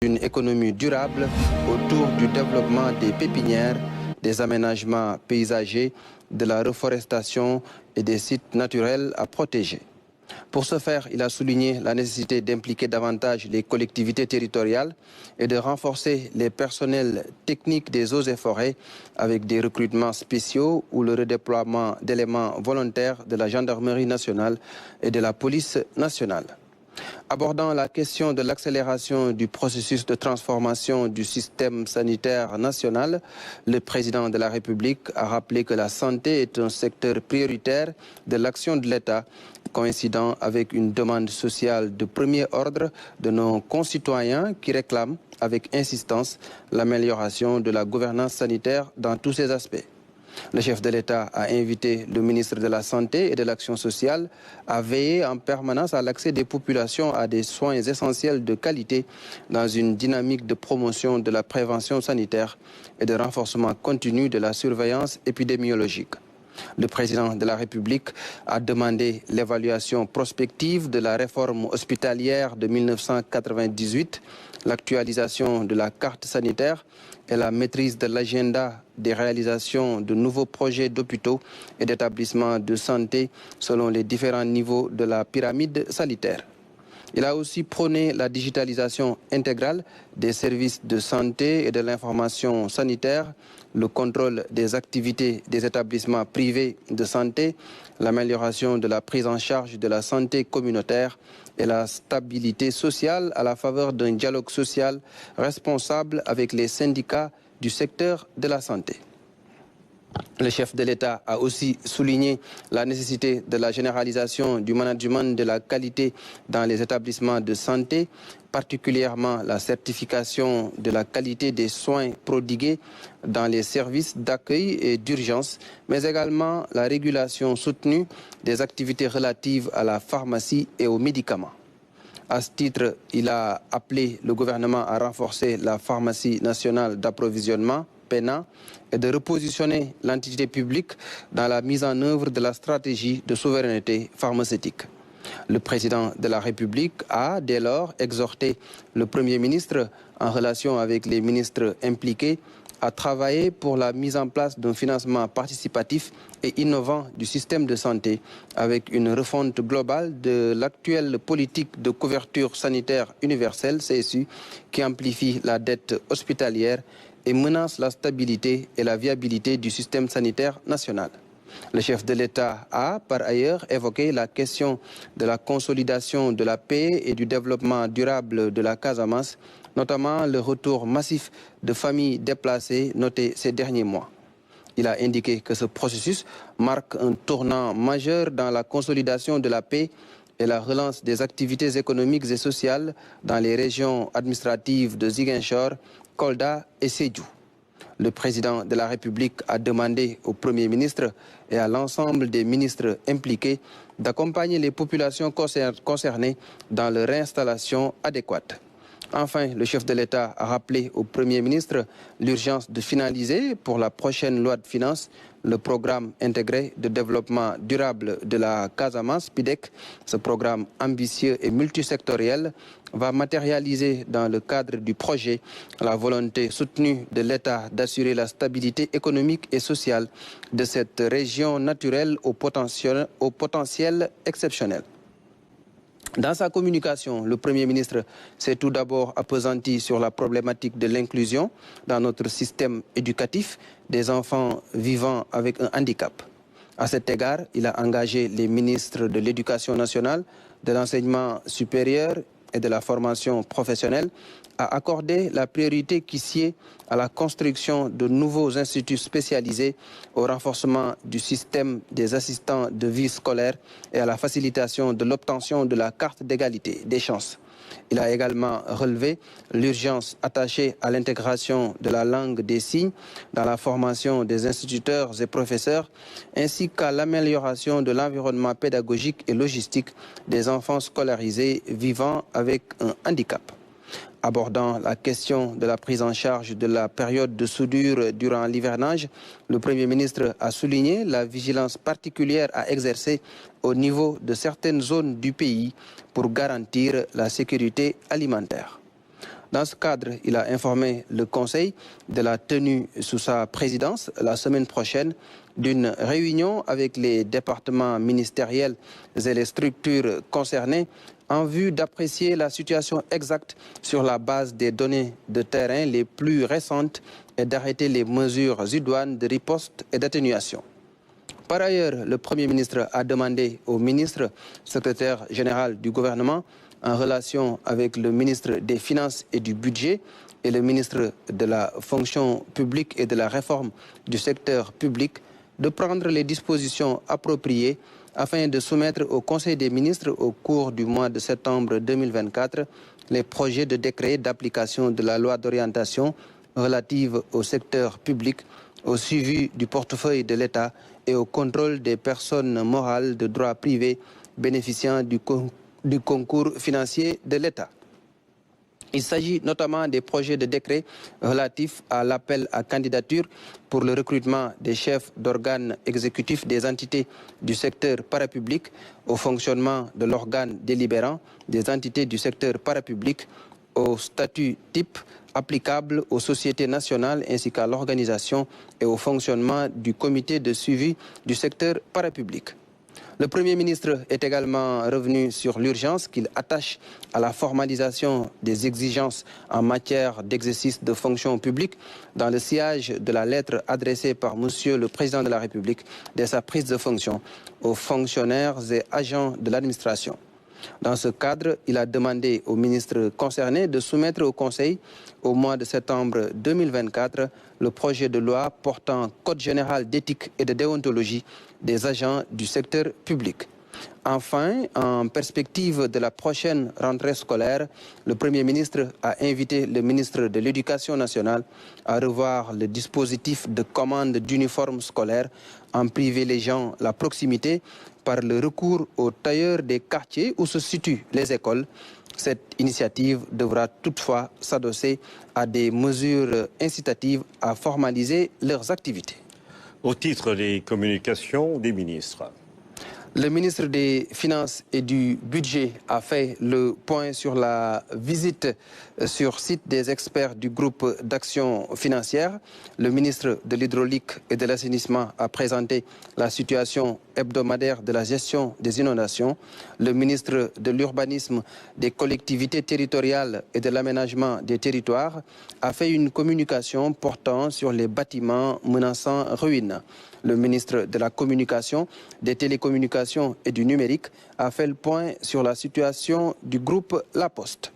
d'une économie durable autour du développement des pépinières, des aménagements paysagers, de la reforestation et des sites naturels à protéger. Pour ce faire, il a souligné la nécessité d'impliquer davantage les collectivités territoriales et de renforcer les personnels techniques des eaux et forêts avec des recrutements spéciaux ou le redéploiement d'éléments volontaires de la gendarmerie nationale et de la police nationale. Abordant la question de l'accélération du processus de transformation du système sanitaire national, le président de la République a rappelé que la santé est un secteur prioritaire de l'action de l'État, coïncidant avec une demande sociale de premier ordre de nos concitoyens qui réclament avec insistance l'amélioration de la gouvernance sanitaire dans tous ses aspects. Le chef de l'État a invité le ministre de la Santé et de l'Action sociale à veiller en permanence à l'accès des populations à des soins essentiels de qualité dans une dynamique de promotion de la prévention sanitaire et de renforcement continu de la surveillance épidémiologique. Le président de la République a demandé l'évaluation prospective de la réforme hospitalière de 1998, l'actualisation de la carte sanitaire et la maîtrise de l'agenda des réalisations de nouveaux projets d'hôpitaux et d'établissements de santé selon les différents niveaux de la pyramide sanitaire. Il a aussi prôné la digitalisation intégrale des services de santé et de l'information sanitaire, le contrôle des activités des établissements privés de santé, l'amélioration de la prise en charge de la santé communautaire et la stabilité sociale à la faveur d'un dialogue social responsable avec les syndicats du secteur de la santé. Le chef de l'État a aussi souligné la nécessité de la généralisation du management de la qualité dans les établissements de santé, particulièrement la certification de la qualité des soins prodigués dans les services d'accueil et d'urgence, mais également la régulation soutenue des activités relatives à la pharmacie et aux médicaments. À ce titre, il a appelé le gouvernement à renforcer la pharmacie nationale d'approvisionnement, PENA, et de repositionner l'entité publique dans la mise en œuvre de la stratégie de souveraineté pharmaceutique. Le président de la République a dès lors exhorté le Premier ministre, en relation avec les ministres impliqués, à travailler pour la mise en place d'un financement participatif et innovant du système de santé avec une refonte globale de l'actuelle politique de couverture sanitaire universelle, CSU, qui amplifie la dette hospitalière et menace la stabilité et la viabilité du système sanitaire national. Le chef de l'État a, par ailleurs, évoqué la question de la consolidation de la paix et du développement durable de la Casamance, notamment le retour massif de familles déplacées noté ces derniers mois. Il a indiqué que ce processus marque un tournant majeur dans la consolidation de la paix et la relance des activités économiques et sociales dans les régions administratives de Ziguinchor, Kolda et Sédhiou. Le président de la République a demandé au Premier ministre et à l'ensemble des ministres impliqués d'accompagner les populations concernées dans leur réinstallation adéquate. Enfin, le chef de l'État a rappelé au Premier ministre l'urgence de finaliser pour la prochaine loi de finances le programme intégré de développement durable de la Casamance, PIDEC. Ce programme ambitieux et multisectoriel va matérialiser dans le cadre du projet la volonté soutenue de l'État d'assurer la stabilité économique et sociale de cette région naturelle au potentiel exceptionnel. Dans sa communication, le Premier ministre s'est tout d'abord appesanti sur la problématique de l'inclusion dans notre système éducatif des enfants vivant avec un handicap. À cet égard, il a engagé les ministres de l'Éducation nationale, de l'enseignement supérieur et de la formation professionnelle à accorder la priorité qui sied à la construction de nouveaux instituts spécialisés, au renforcement du système des assistants de vie scolaire et à la facilitation de l'obtention de la carte d'égalité des chances. Il a également relevé l'urgence attachée à l'intégration de la langue des signes dans la formation des instituteurs et professeurs, ainsi qu'à l'amélioration de l'environnement pédagogique et logistique des enfants scolarisés vivant avec un handicap. Abordant la question de la prise en charge de la période de soudure durant l'hivernage, le Premier ministre a souligné la vigilance particulière à exercer au niveau de certaines zones du pays pour garantir la sécurité alimentaire. Dans ce cadre, il a informé le Conseil de la tenue sous sa présidence la semaine prochaine d'une réunion avec les départements ministériels et les structures concernées en vue d'apprécier la situation exacte sur la base des données de terrain les plus récentes et d'arrêter les mesures idoines de riposte et d'atténuation. Par ailleurs, le Premier ministre a demandé au ministre secrétaire général du gouvernement, en relation avec le ministre des Finances et du Budget et le ministre de la Fonction publique et de la Réforme du secteur public, de prendre les dispositions appropriées afin de soumettre au Conseil des ministres au cours du mois de septembre 2024 les projets de décret d'application de la loi d'orientation relative au secteur public, au suivi du portefeuille de l'État et au contrôle des personnes morales de droit privé bénéficiant du concours financier de l'État. Il s'agit notamment des projets de décret relatifs à l'appel à candidature pour le recrutement des chefs d'organes exécutifs des entités du secteur parapublic, au fonctionnement de l'organe délibérant des entités du secteur parapublic, au statut type applicable aux sociétés nationales ainsi qu'à l'organisation et au fonctionnement du comité de suivi du secteur parapublic. Le Premier ministre est également revenu sur l'urgence qu'il attache à la formalisation des exigences en matière d'exercice de fonction publique dans le sillage de la lettre adressée par Monsieur le Président de la République dès sa prise de fonction aux fonctionnaires et agents de l'administration. Dans ce cadre, il a demandé au ministre concerné de soumettre au Conseil, au mois de septembre 2024, le projet de loi portant Code général d'éthique et de déontologie des agents du secteur public. Enfin, en perspective de la prochaine rentrée scolaire, le Premier ministre a invité le ministre de l'Éducation nationale à revoir le dispositif de commande d'uniformes scolaires en privilégiant la proximité par le recours aux tailleurs des quartiers où se situent les écoles. Cette initiative devra toutefois s'adosser à des mesures incitatives à formaliser leurs activités. Au titre des communications des ministres. Le ministre des Finances et du Budget a fait le point sur la visite sur site des experts du groupe d'action financière. Le ministre de l'Hydraulique et de l'Assainissement a présenté la situation hebdomadaire de la gestion des inondations. Le ministre de l'Urbanisme, des collectivités territoriales et de l'aménagement des territoires a fait une communication portant sur les bâtiments menaçant ruine. Le ministre de la Communication, des Télécommunications et du Numérique a fait le point sur la situation du groupe La Poste.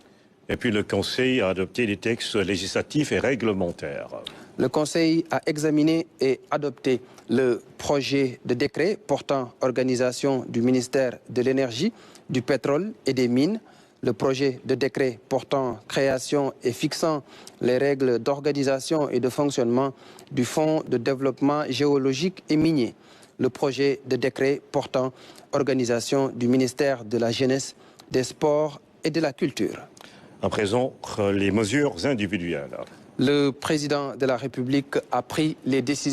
Et puis le Conseil a adopté des textes législatifs et réglementaires. Le Conseil a examiné et adopté le projet de décret portant organisation du ministère de l'Énergie, du Pétrole et des Mines, le projet de décret portant création et fixant les règles d'organisation et de fonctionnement du Fonds de développement géologique et minier, le projet de décret portant organisation du ministère de la Jeunesse, des Sports et de la Culture. À présent, les mesures individuelles. Le président de la République a pris les décisions